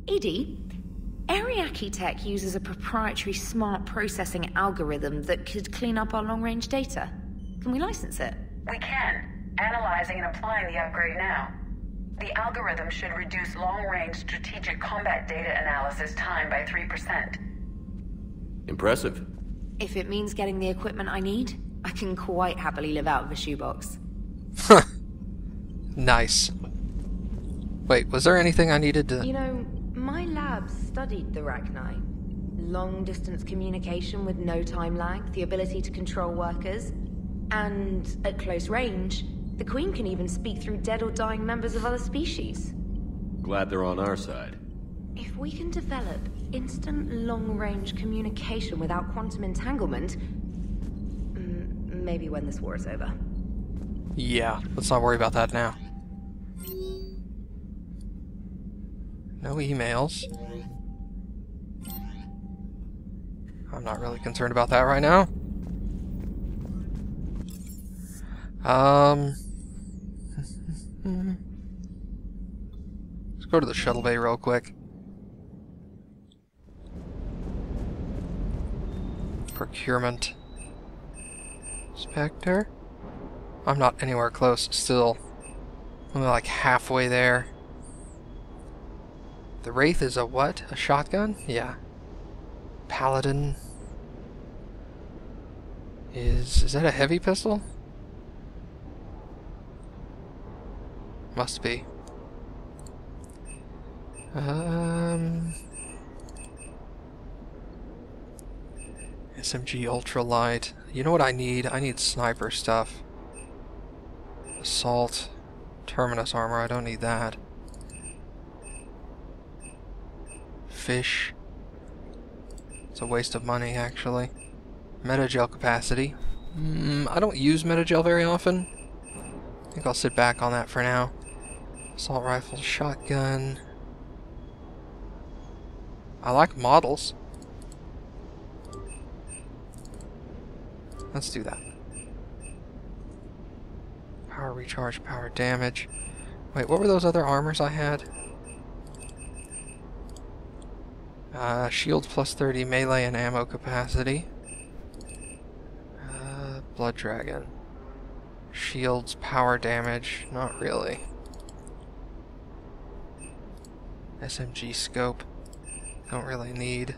EDI, Ariake Tech uses a proprietary smart processing algorithm that could clean up our long-range data. Can we license it? We can. Analyzing and applying the upgrade now. The algorithm should reduce long-range strategic combat data analysis time by 3%. Impressive. If it means getting the equipment I need, I can quite happily live out of a shoebox. Nice. Wait, was there anything I needed to... You know, my lab studied the Rachni. Long-distance communication with no time lag, the ability to control workers, and at close range, the Queen can even speak through dead or dying members of other species. Glad they're on our side. If we can develop instant long-range communication without quantum entanglement, maybe when this war is over. Yeah, let's not worry about that now. No emails. I'm not really concerned about that right now. Let's go to the Shuttlebay real quick. Procurement. Spectre? I'm not anywhere close still. I'm like halfway there. The Wraith is a what? A shotgun? Yeah. Paladin. Is that a heavy pistol? Must be. SMG ultralight. You know what I need? I need sniper stuff. Assault. Terminus armor. I don't need that. Fish. It's a waste of money, actually. Metagel capacity. I don't use metagel very often. I think I'll sit back on that for now. Assault rifle, shotgun. I like models. Let's do that. Power recharge, power damage. Wait, what were those other armors I had? Shields plus 30 melee and ammo capacity. Blood Dragon. Shields, power damage, not really. SMG scope. Don't really need.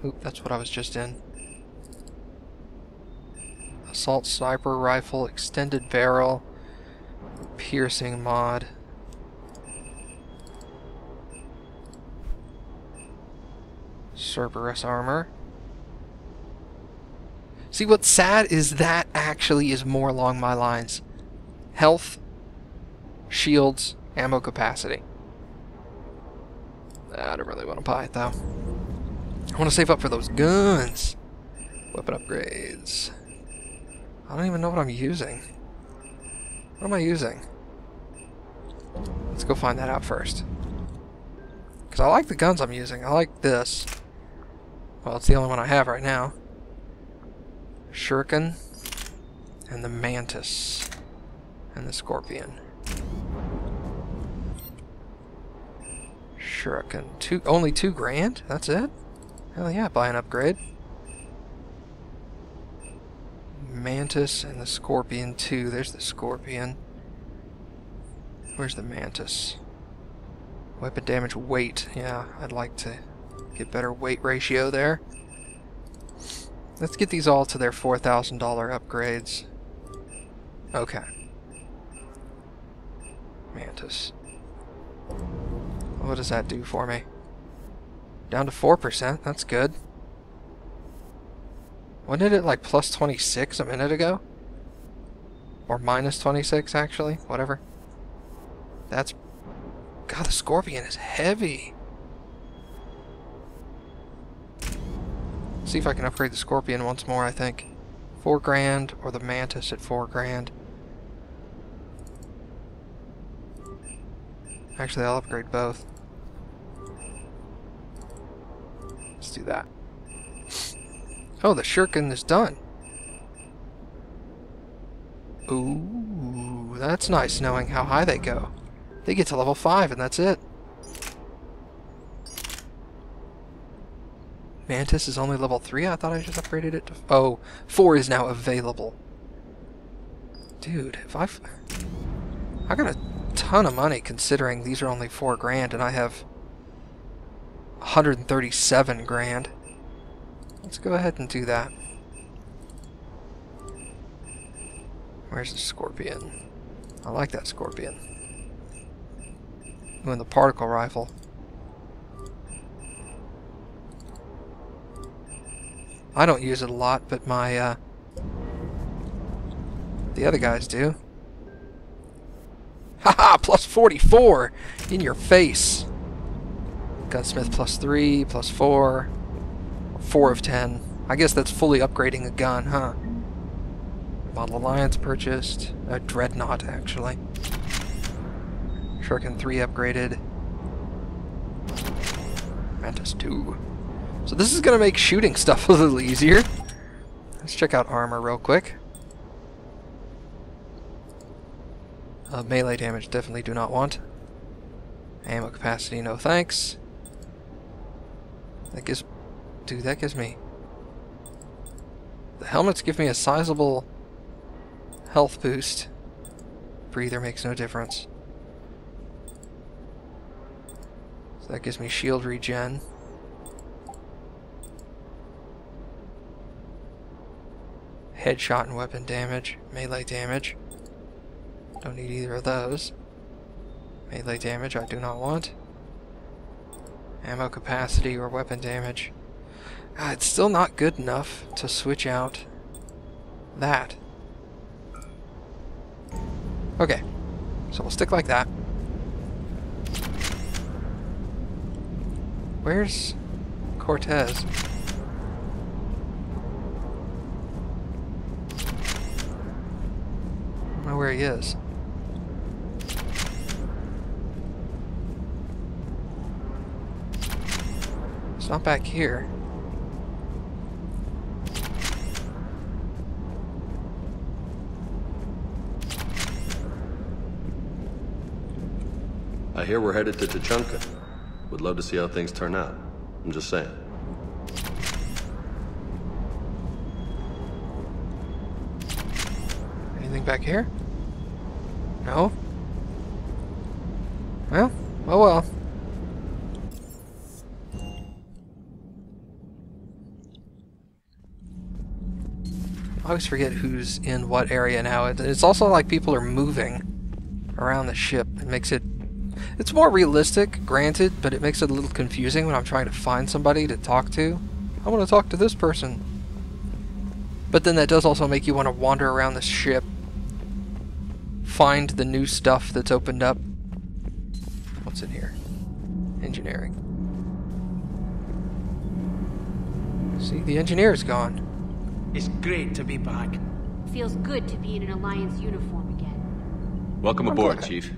Oop, that's what I was just in. Assault sniper rifle, extended barrel, piercing mod. Cerberus armor. See, what's sad is that actually is more along my lines. Health, shields, ammo capacity. I don't really want to buy it though. I want to save up for those guns. Weapon upgrades. I don't even know what I'm using. What am I using? Let's go find that out first. Because I like the guns I'm using. I like this. Well, it's the only one I have right now. Shuriken. And the Mantis. And the Scorpion. Shuriken. Only $2,000? That's it? Hell yeah, buy an upgrade. Mantis and the Scorpion 2. There's the Scorpion. Where's the Mantis? Weapon damage, weight. Yeah, I'd like to get better weight ratio there. Let's get these all to their $4,000 upgrades. Okay. Mantis. What does that do for me? Down to 4%. That's good. Wasn't it like plus 26 a minute ago? Or minus 26, actually? Whatever. That's... God, the Scorpion is heavy. See if I can upgrade the Scorpion once more, I think. $4,000 or the Mantis at $4,000. Actually, I'll upgrade both. Let's do that. Oh, the Shuriken is done. Ooh, that's nice knowing how high they go. They get to level 5 and that's it. Mantis is only level 3? I thought I just upgraded it to... Oh, 4 is now available. Dude, if I got a ton of money considering these are only 4 grand and I have 137 grand. Let's go ahead and do that. Where's the Scorpion? I like that Scorpion. Ooh, and the particle rifle. I don't use it a lot, but my, the other guys do. Haha! Plus 44! In your face! Gunsmith plus 3, plus 4. 4 of 10. I guess that's fully upgrading a gun, huh? Model Alliance purchased. A Dreadnought, actually. Shuriken 3 upgraded. Mantis 2. So this is going to make shooting stuff a little easier. Let's check out armor real quick. Melee damage definitely do not want. Ammo capacity, no thanks. That gives... Dude, that gives me... The helmets give me a sizable health boost. Breather makes no difference. So that gives me shield regen. Headshot and weapon damage. Melee damage. Don't need either of those. Melee damage I do not want. Ammo capacity or weapon damage. It's still not good enough to switch out that. Okay, so we'll stick like that. Where's Cortez? I don't know where he is. It's not back here. I hear we're headed to Tuchanka. Would love to see how things turn out. I'm just saying. Anything back here? No? Well, oh well. I always forget who's in what area now. It's also like people are moving around the ship. It makes it... It's more realistic, granted, but it makes it a little confusing when I'm trying to find somebody to talk to. I want to talk to this person. But then that does also make you want to wander around the ship, find the new stuff that's opened up. What's in here? Engineering. See, the engineer's gone. It's great to be back. Feels good to be in an Alliance uniform again. Welcome aboard, Chief.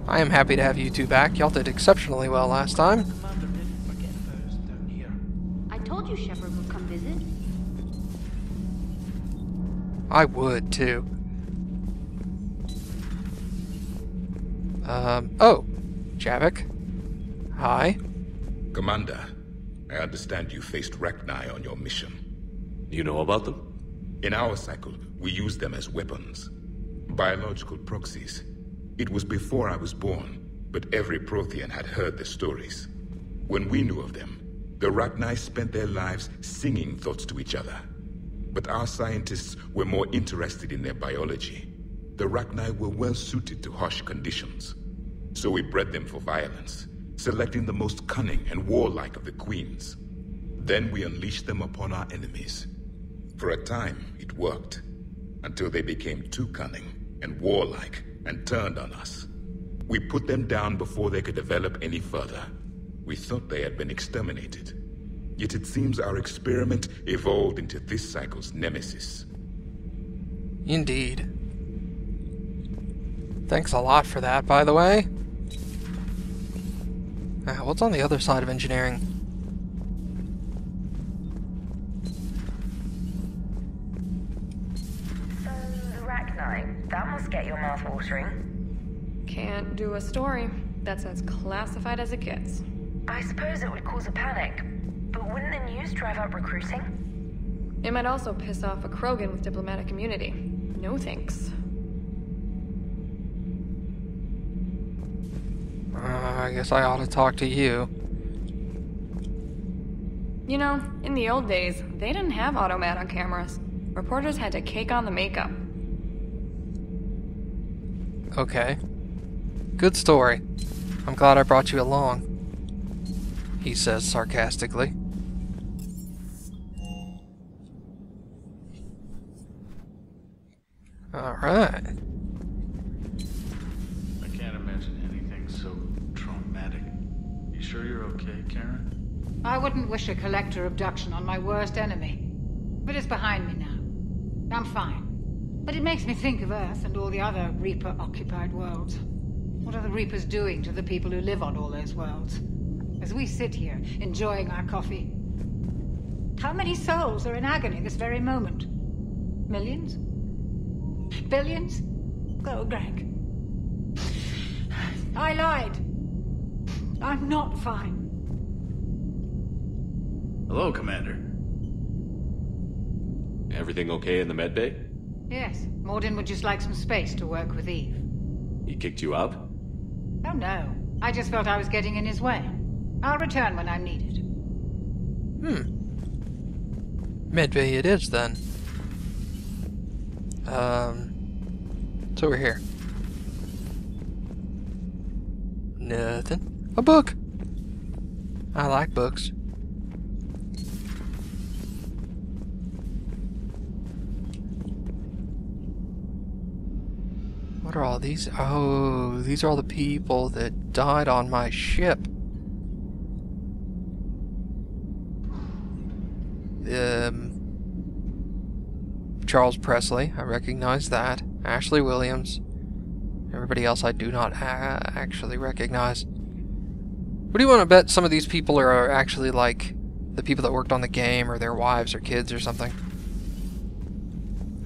I am happy to have you two back. Y'all did exceptionally well last time. Commander didn't forget about us down here. I told you Shepard would come visit. I would, too. Oh. Javik. Hi. Commander, I understand you faced Rachni on your mission. You know about them? In our cycle, we use them as weapons. Biological proxies. It was before I was born, but every Prothean had heard the stories. When we knew of them, the Rachni spent their lives singing thoughts to each other. But our scientists were more interested in their biology. The Rachni were well suited to harsh conditions. So we bred them for violence, selecting the most cunning and warlike of the queens. Then we unleashed them upon our enemies. For a time, it worked, until they became too cunning and warlike and turned on us. We put them down before they could develop any further. We thought they had been exterminated. Yet it seems our experiment evolved into this cycle's nemesis. Indeed. Thanks a lot for that, by the way. What's on the other side of engineering? So, the Rachni, that must get your mouth watering. Can't do a story. That's as classified as it gets. I suppose it would cause a panic, but wouldn't the news drive up recruiting? It might also piss off a Krogan with diplomatic immunity. No thanks. I guess I ought to talk to you. You know, in the old days, they didn't have automat on cameras. Reporters had to cake on the makeup. Okay. Good story. I'm glad I brought you along, he says sarcastically. Alright. I can't imagine anything so traumatic. You sure you're okay, Karen? I wouldn't wish a collector abduction on my worst enemy. But it's behind me now. I'm fine. But it makes me think of Earth and all the other Reaper-occupied worlds. What are the Reapers doing to the people who live on all those worlds? As we sit here, enjoying our coffee. How many souls are in agony this very moment? Millions? Billions? Oh, Greg. I lied. I'm not fine. Hello, Commander. Everything okay in the medbay? Yes, Mordin would just like some space to work with Eve. He kicked you out? Oh no, I just felt I was getting in his way. I'll return when I'm needed. Medbay it is then. It's over here. Nothing. A book! I like books. What are all these? Oh, these are all the people that died on my ship. Charles Presley, I recognize that. Ashley Williams. Everybody else I do not actually recognize. What do you want to bet some of these people are actually like the people that worked on the game, or their wives or kids or something?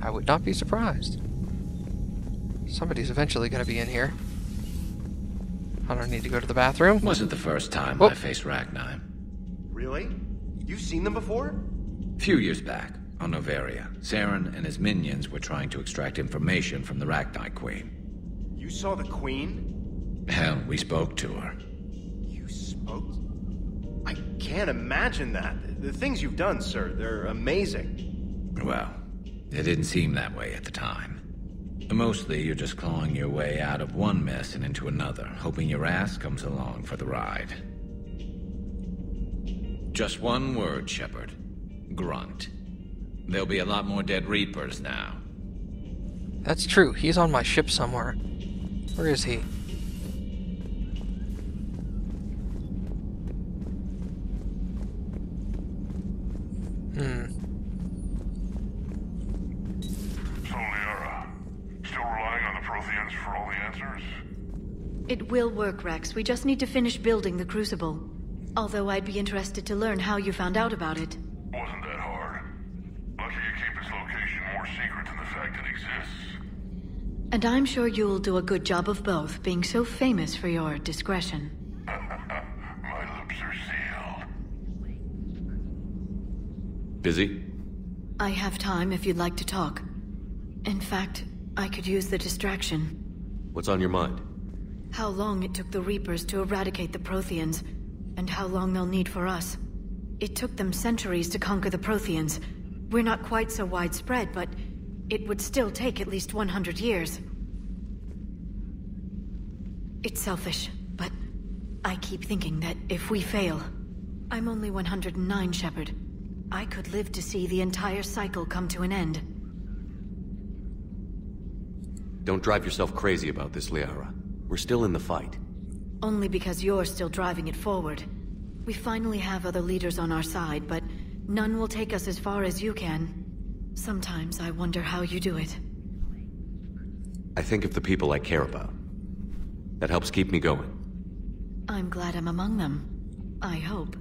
I would not be surprised. Somebody's eventually going to be in here. I don't need to go to the bathroom. Wasn't the first time I faced Rachni. Really? You've seen them before? A few years back, on Noveria, Saren and his minions were trying to extract information from the Rachni Queen. You saw the Queen? Hell, we spoke to her. You spoke? I can't imagine that. The things you've done, sir, they're amazing. Well, it didn't seem that way at the time. Mostly, you're just clawing your way out of one mess and into another, hoping your ass comes along for the ride. Just one word, Shepard. Grunt. There'll be a lot more dead Reapers now. That's true. He's on my ship somewhere. Where is he? So, Liara, still relying on the Protheans for all the answers? It will work, Rex. We just need to finish building the Crucible. Although I'd be interested to learn how you found out about it. Wasn't that hard. Lucky you keep its location more secret than the fact it exists. And I'm sure you'll do a good job of both, being so famous for your discretion. My lips are sealed. Busy? I have time if you'd like to talk. In fact, I could use the distraction. What's on your mind? How long it took the Reapers to eradicate the Protheans, and how long they'll need for us. It took them centuries to conquer the Protheans. We're not quite so widespread, but it would still take at least 100 years. It's selfish, but I keep thinking that if we fail... I'm only 109, Shepard. I could live to see the entire cycle come to an end. Don't drive yourself crazy about this, Liara. We're still in the fight. Only because you're still driving it forward. We finally have other leaders on our side, but none will take us as far as you can. Sometimes I wonder how you do it. I think of the people I care about. That helps keep me going. I'm glad I'm among them. I hope.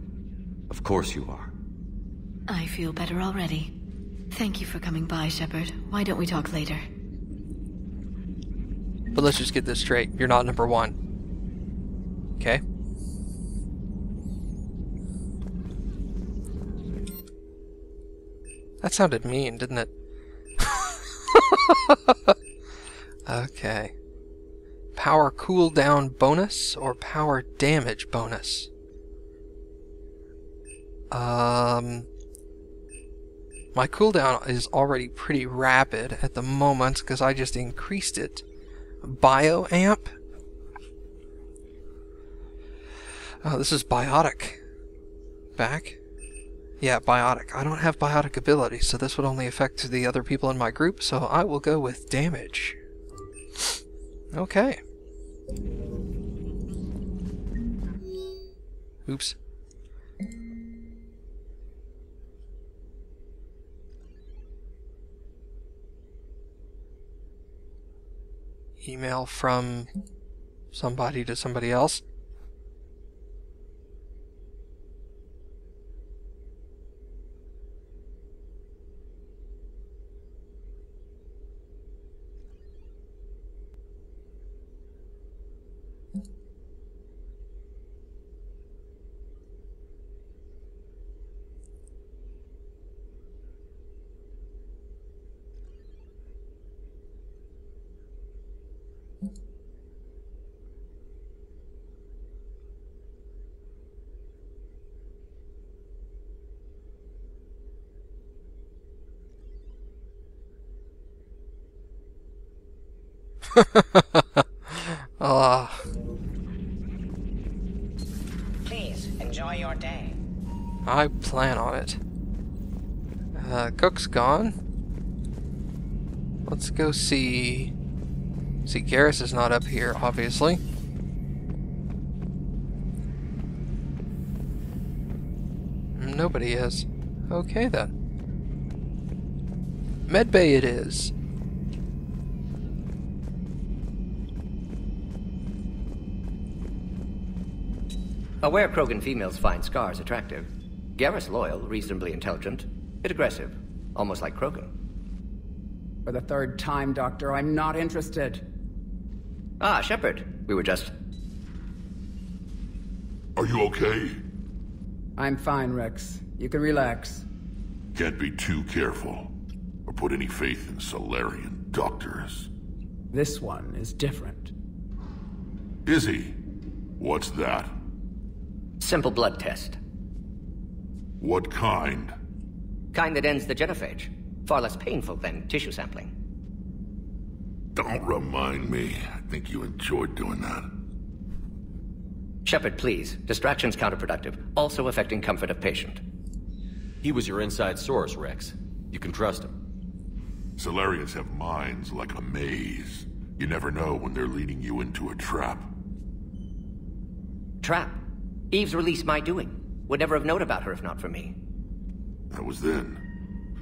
Of course you are. I feel better already. Thank you for coming by, Shepard. Why don't we talk later? But let's just get this straight. You're not number one. Okay? That sounded mean, didn't it? Okay. Power cooldown bonus or power damage bonus? My cooldown is already pretty rapid at the moment because I just increased it. Bioamp? Oh, this is biotic. Back? Yeah, biotic. I don't have biotic ability, so this would only affect the other people in my group, so I will go with damage. Okay. Oops. Email from somebody to somebody else. Please enjoy your day. I plan on it. Cook's gone. Let's go see. See, Garrus is not up here, obviously. Nobody is. Okay then. Medbay it is. Aware Krogan females find scars attractive. Garrus loyal, reasonably intelligent, bit aggressive, almost like Krogan. For the third time, Doctor, I'm not interested. Ah, Shepard. We were just... Are you okay? I'm fine, Rex. You can relax. Can't be too careful, or put any faith in Solarian doctors. This one is different. Is he? What's that? Simple blood test. What kind? Kind that ends the genophage. Far less painful than tissue sampling. Don't remind me. I think you enjoyed doing that. Shepard, please. Distraction's counterproductive, also affecting comfort of patient. He was your inside source, Rex. You can trust him. Solarians have minds like a maze. You never know when they're leading you into a trap. Trap? Eve's release my doing. Would never have known about her if not for me. That was then.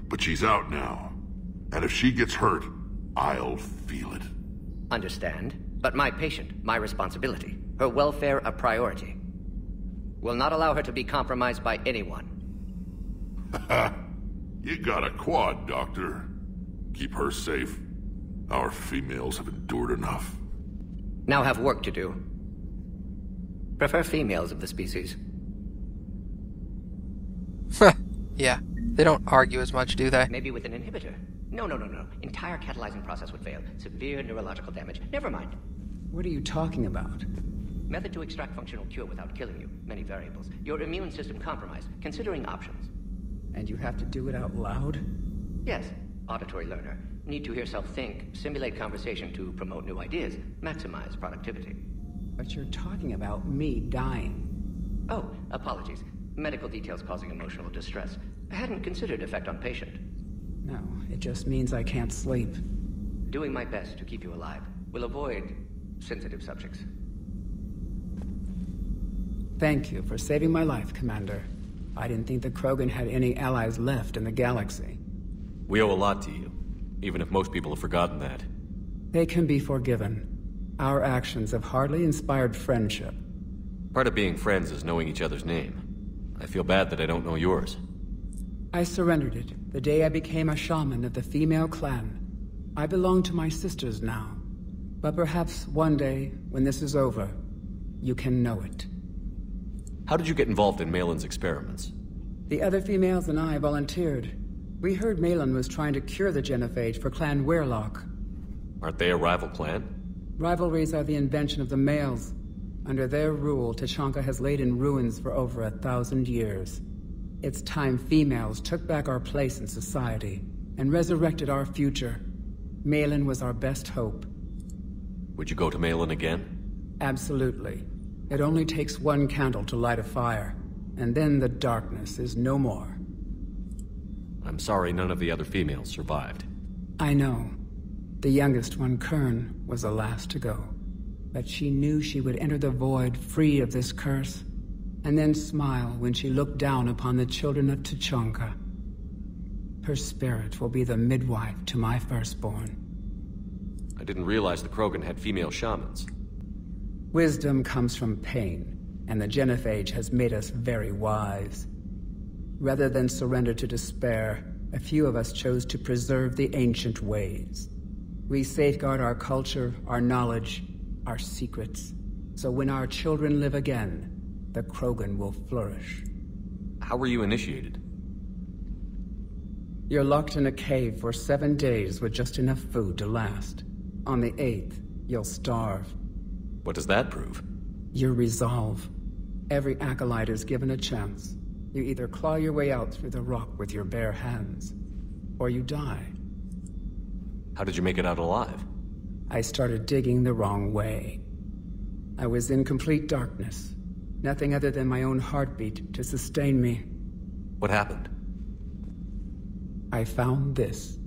But she's out now. And if she gets hurt, I'll feel it. Understand. But my patient, my responsibility. Her welfare a priority. Will not allow her to be compromised by anyone. You got a quad, Doctor. Keep her safe. Our females have endured enough. Now have work to do. Prefer females of the species. Yeah, they don't argue as much, do they? Maybe with an inhibitor. No. Entire catalyzing process would fail. Severe neurological damage. Never mind. What are you talking about? Method to extract functional cure without killing you. Many variables. Your immune system compromised. Considering options. And you have to do it out loud? Yes. Auditory learner. Need to hear self think. Simulate conversation to promote new ideas. Maximize productivity. But you're talking about me dying. Oh, apologies. Medical details causing emotional distress. I hadn't considered effect on patient. No, it just means I can't sleep. Doing my best to keep you alive. Will avoid sensitive subjects. Thank you for saving my life, Commander. I didn't think the Krogan had any allies left in the galaxy. We owe a lot to you, even if most people have forgotten that. They can be forgiven. Our actions have hardly inspired friendship. Part of being friends is knowing each other's name. I feel bad that I don't know yours. I surrendered it the day I became a shaman of the female clan. I belong to my sisters now. But perhaps one day, when this is over, you can know it. How did you get involved in Malin's experiments? The other females and I volunteered. We heard Malin was trying to cure the genophage for Clan Airlock. Aren't they a rival clan? Rivalries are the invention of the males. Under their rule, Tuchanka has laid in ruins for over 1,000 years. It's time females took back our place in society and resurrected our future. Malin was our best hope. Would you go to Malin again? Absolutely. It only takes one candle to light a fire, and then the darkness is no more. I'm sorry none of the other females survived. I know. The youngest one, Kern, was the last to go. But she knew she would enter the void free of this curse, and then smile when she looked down upon the children of Tuchanka. Her spirit will be the midwife to my firstborn. I didn't realize the Krogan had female shamans. Wisdom comes from pain, and the genophage has made us very wise. Rather than surrender to despair, a few of us chose to preserve the ancient ways. We safeguard our culture, our knowledge, our secrets, so when our children live again, the Krogan will flourish. How were you initiated? You're locked in a cave for 7 days with just enough food to last. On the 8th, you'll starve. What does that prove? Your resolve. Every acolyte is given a chance. You either claw your way out through the rock with your bare hands, or you die. How did you make it out alive? I started digging the wrong way. I was in complete darkness. Nothing other than my own heartbeat to sustain me. What happened? I found this.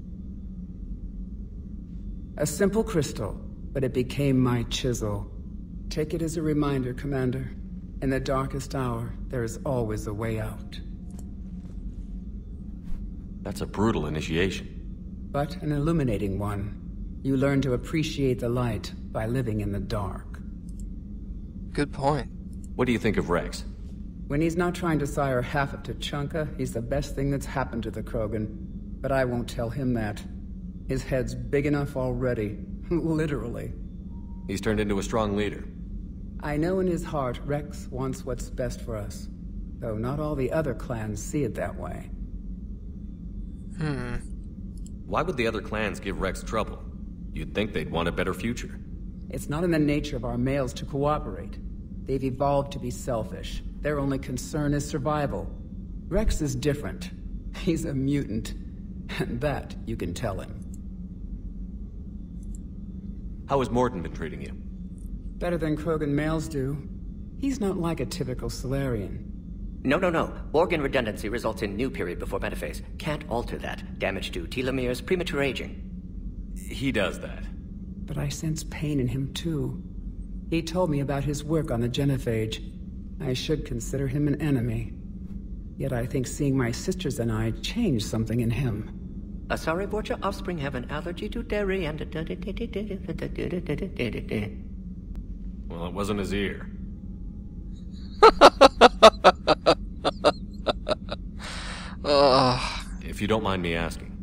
A simple crystal, but it became my chisel. Take it as a reminder, Commander. In the darkest hour, there is always a way out. That's a brutal initiation. But an illuminating one. You learn to appreciate the light by living in the dark. Good point. What do you think of Rex? When he's not trying to sire half of Tuchanka, he's the best thing that's happened to the Krogan. But I won't tell him that. His head's big enough already. Literally. He's turned into a strong leader. I know in his heart Rex wants what's best for us. Though not all the other clans see it that way. Why would the other clans give Rex trouble? You'd think they'd want a better future. It's not in the nature of our males to cooperate. They've evolved to be selfish. Their only concern is survival. Rex is different. He's a mutant. And that you can tell him. How has Morden been treating you? Better than Krogan males do. He's not like a typical Solarian. No. Organ redundancy results in new period before metaphase. Can't alter that. Damage to telomeres, premature aging. He does that. But I sense pain in him too. He told me about his work on the genophage. I should consider him an enemy. Yet I think seeing my sisters and I changed something in him. Asari Vorcha offspring have an allergy to dairy and... Well, it wasn't his ear. If you don't mind me asking,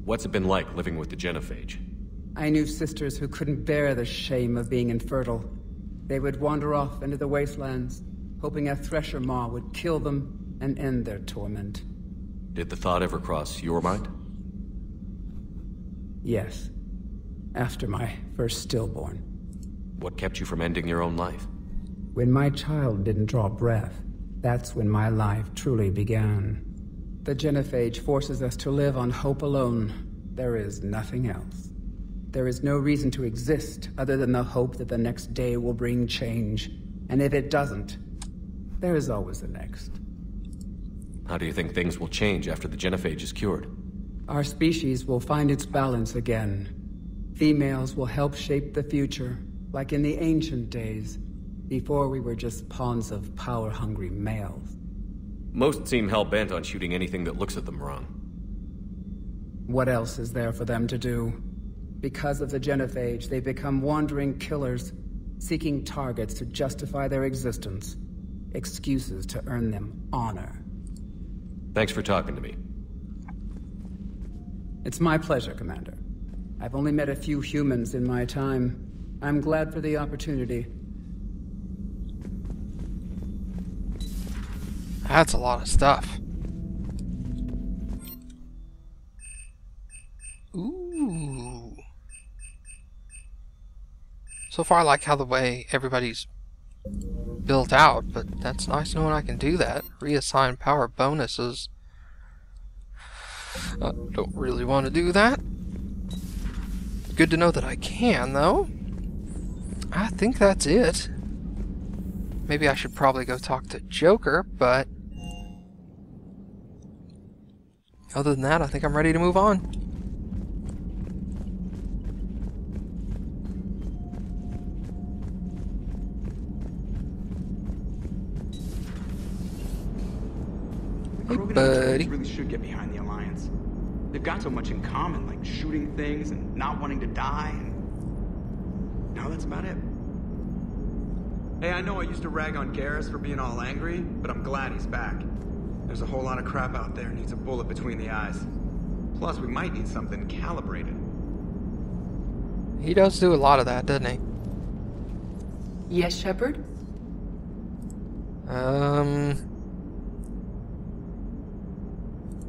what's it been like living with the genophage? I knew sisters who couldn't bear the shame of being infertile. They would wander off into the wastelands, hoping a thresher maw would kill them and end their torment. Did the thought ever cross your mind? Yes. After my first stillborn. What kept you from ending your own life? When my child didn't draw breath, that's when my life truly began. The genophage forces us to live on hope alone. There is nothing else. There is no reason to exist other than the hope that the next day will bring change. And if it doesn't, there is always the next. How do you think things will change after the genophage is cured? Our species will find its balance again. Females will help shape the future, like in the ancient days, before we were just pawns of power-hungry males. Most seem hell-bent on shooting anything that looks at them wrong. What else is there for them to do? Because of the genophage, they become wandering killers, seeking targets to justify their existence. Excuses to earn them honor. Thanks for talking to me. It's my pleasure, Commander. I've only met a few humans in my time. I'm glad for the opportunity. That's a lot of stuff. So far I like how the way everybody's built out, but that's nice knowing I can do that. Reassign power bonuses. I don't really want to do that. Good to know that I can, though. I think that's it. Maybe I should probably go talk to Joker, but other than that, I think I'm ready to move on. Hey, buddy. Really should get behind the Alliance. They've got so much in common, like shooting things and not wanting to die. And now that's about it. Hey, I know I used to rag on Garrus for being all angry, but I'm glad he's back. There's a whole lot of crap out there needs a bullet between the eyes. Plus, we might need something calibrated. He does do a lot of that, doesn't he? Yes, Shepard?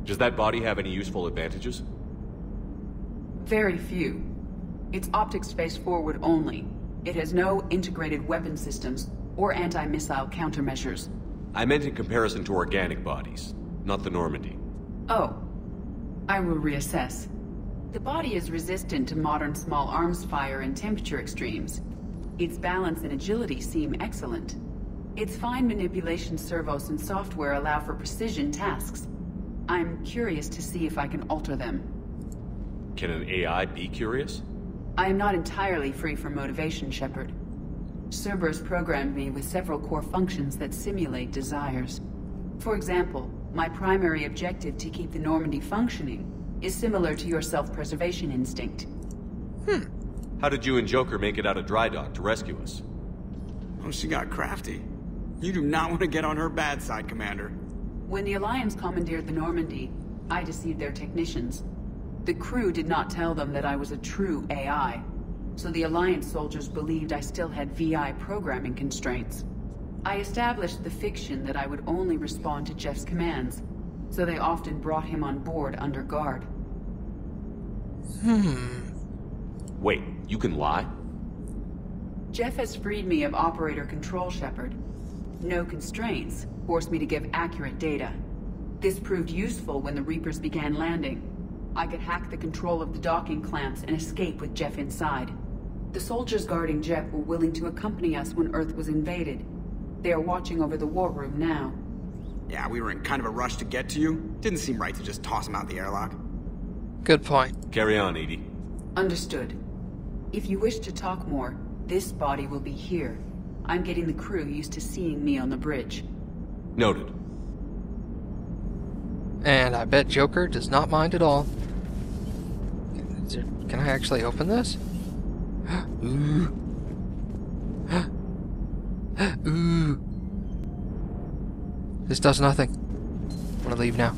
Does that body have any useful advantages? Very few. It's optics space forward only. It has no integrated weapon systems or anti-missile countermeasures. I meant in comparison to organic bodies, not the Normandy. Oh. I will reassess. The body is resistant to modern small arms fire and temperature extremes. Its balance and agility seem excellent. Its fine manipulation servos and software allow for precision tasks. I'm curious to see if I can alter them. Can an AI be curious? I am not entirely free from motivation, Shepard. Cerberus programmed me with several core functions that simulate desires. For example, my primary objective to keep the Normandy functioning is similar to your self-preservation instinct. How did you and Joker make it out of dry dock to rescue us? Oh, she got crafty. You do not want to get on her bad side, Commander. When the Alliance commandeered the Normandy, I deceived their technicians. The crew did not tell them that I was a true AI, so the Alliance soldiers believed I still had VI programming constraints. I established the fiction that I would only respond to Jeff's commands, so they often brought him on board under guard. Wait, you can lie? Jeff has freed me of operator control, Shepard. No constraints forced me to give accurate data. This proved useful when the Reapers began landing. I could hack the control of the docking clamps and escape with Jeff inside. The soldiers guarding Jeff were willing to accompany us when Earth was invaded. They are watching over the war room now. Yeah, we were in kind of a rush to get to you. Didn't seem right to just toss him out the airlock. Good point. Carry on, EDI. Understood. If you wish to talk more, this body will be here. I'm getting the crew used to seeing me on the bridge. Noted. And I bet Joker does not mind at all. Can I actually open this? Ooh. Ooh. This does nothing. I'm gonna leave now.